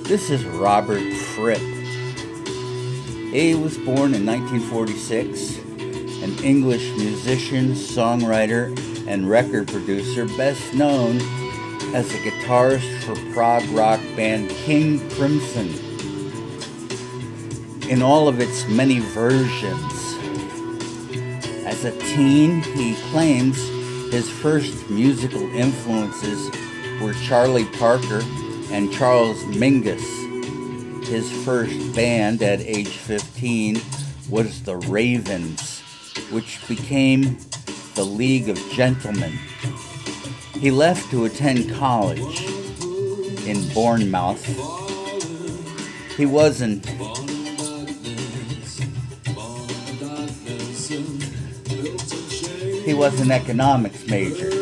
This is Robert Fripp. He was born in 1946, an English musician, songwriter, and record producer, best known as a guitarist for prog rock band King Crimson in all of its many versions. As a teen, he claims his first musical influences were Charlie Parker and Charles Mingus. His first band at age 15 was the Ravens, which became the League of Gentlemen. He left to attend college in Bournemouth. He was an economics major.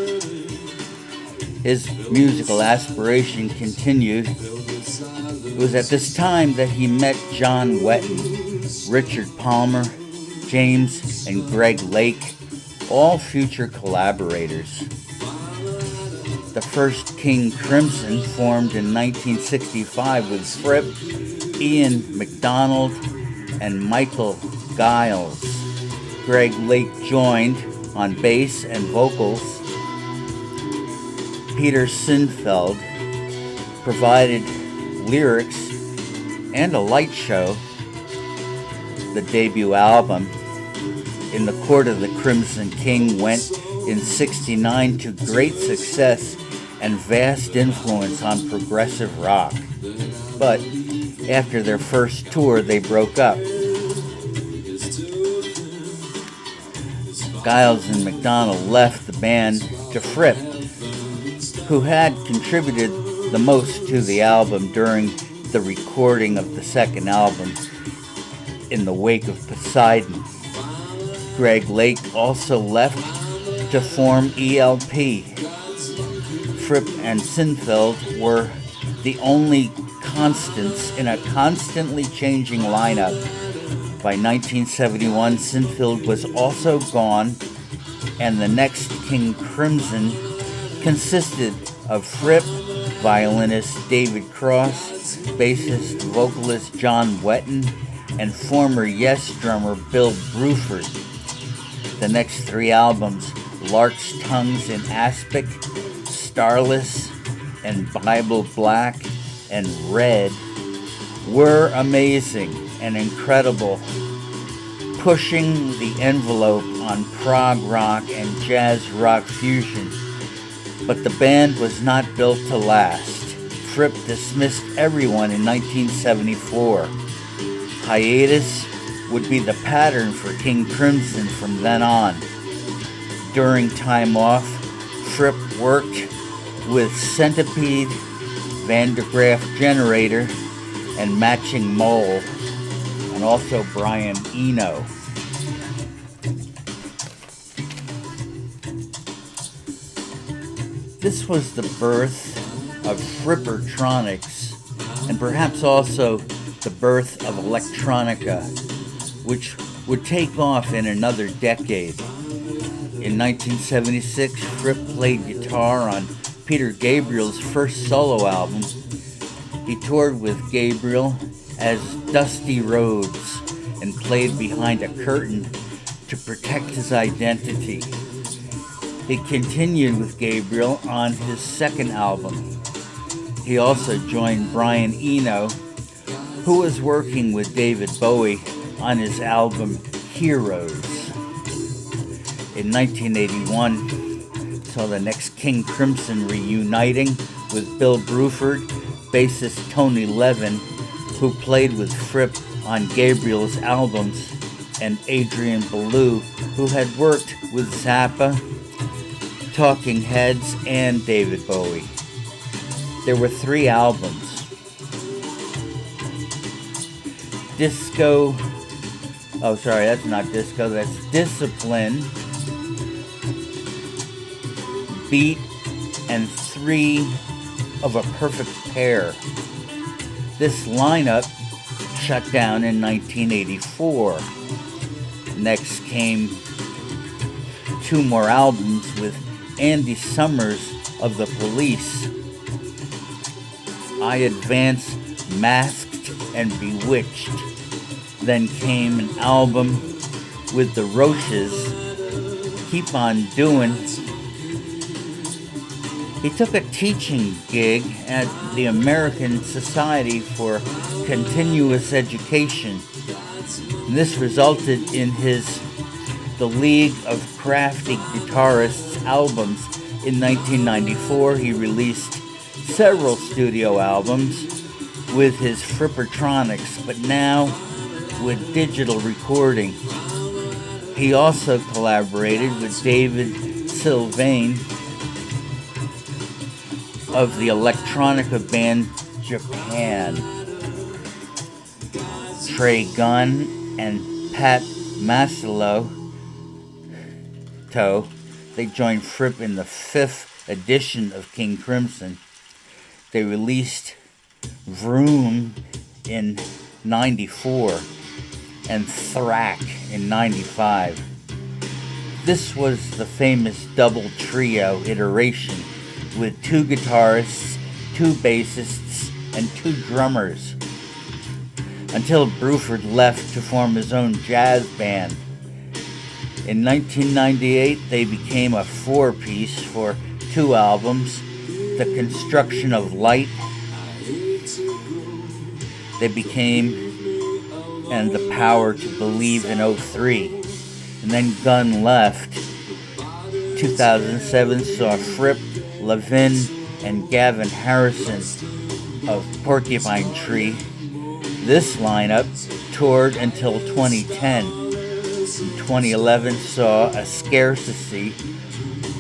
His musical aspiration continued. It was at this time that he met John Wetton, Richard Palmer, James and Greg Lake, all future collaborators. The first King Crimson formed in 1965 with Fripp, Ian MacDonald, and Michael Giles. Greg Lake joined on bass and vocals. Peter Sinfeld provided lyrics and a light show. The debut album, In the Court of the Crimson King, went in '69 to great success and vast influence on progressive rock. But after their first tour, they broke up. Giles and MacDonald left the band to Fripp, who had contributed the most to the album during the recording of the second album, In the Wake of Poseidon. Greg Lake also left to form ELP. Fripp and Sinfeld were the only constants in a constantly changing lineup. By 1971, Sinfeld was also gone, and the next King Crimson consisted of Fripp, violinist David Cross, bassist vocalist John Wetton, and former Yes drummer Bill Bruford. The next three albums, Lark's Tongues in Aspic, Starless, and Bible Black, and Red, were amazing and incredible, pushing the envelope on prog rock and jazz rock fusion. But the band was not built to last. Fripp dismissed everyone in 1974. Hiatus would be the pattern for King Crimson from then on. During time off, Fripp worked with Centipede, Van de Graaff Generator, and Matching Mole, and also Brian Eno. This was the birth of Frippertronics, and perhaps also the birth of electronica, which would take off in another decade. In 1976, Fripp played guitar on Peter Gabriel's first solo album. He toured with Gabriel as Dusty Rhodes and played behind a curtain to protect his identity. He continued with Gabriel on his second album. He also joined Brian Eno, who was working with David Bowie on his album Heroes. In 1981, saw the next King Crimson reuniting with Bill Bruford, bassist Tony Levin, who played with Fripp on Gabriel's albums, and Adrian Belew, who had worked with Zappa, Talking Heads, and David Bowie. There were three albums. That's Discipline, Beat, and Three of a Perfect Pair. This lineup shut down in 1984. Next came two more albums with Andy Summers of The Police. I Advance Masked and Bewitched. Then came an album with the Roaches, Keep On Doing. He took a teaching gig at the American Society for Continuous Education. This resulted in his The League of Crafty Guitarists albums. In 1994, he released several studio albums with his Frippertronics, but now with digital recording. He also collaborated with David Sylvain of the electronica band Japan. Trey Gunn and Pat Maslow, they joined Fripp in the 5th edition of King Crimson. They released Vroom in 94 and Thrack in 95. This was the famous double trio iteration with 2 guitarists, 2 bassists, and 2 drummers, until Bruford left to form his own jazz band. In 1998, they became a 4-piece for 2 albums, The Construction of Light. They became and The Power to Believe in 03. And then Gunn left. 2007 saw Fripp, Levin, and Gavin Harrison of Porcupine Tree. This lineup toured until 2010. In 2011 saw A Scarcity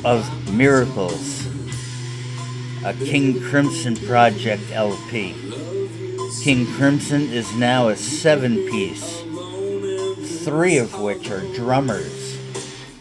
of Miracles, a King Crimson Project LP. King Crimson is now a 7-piece, 3 of which are drummers.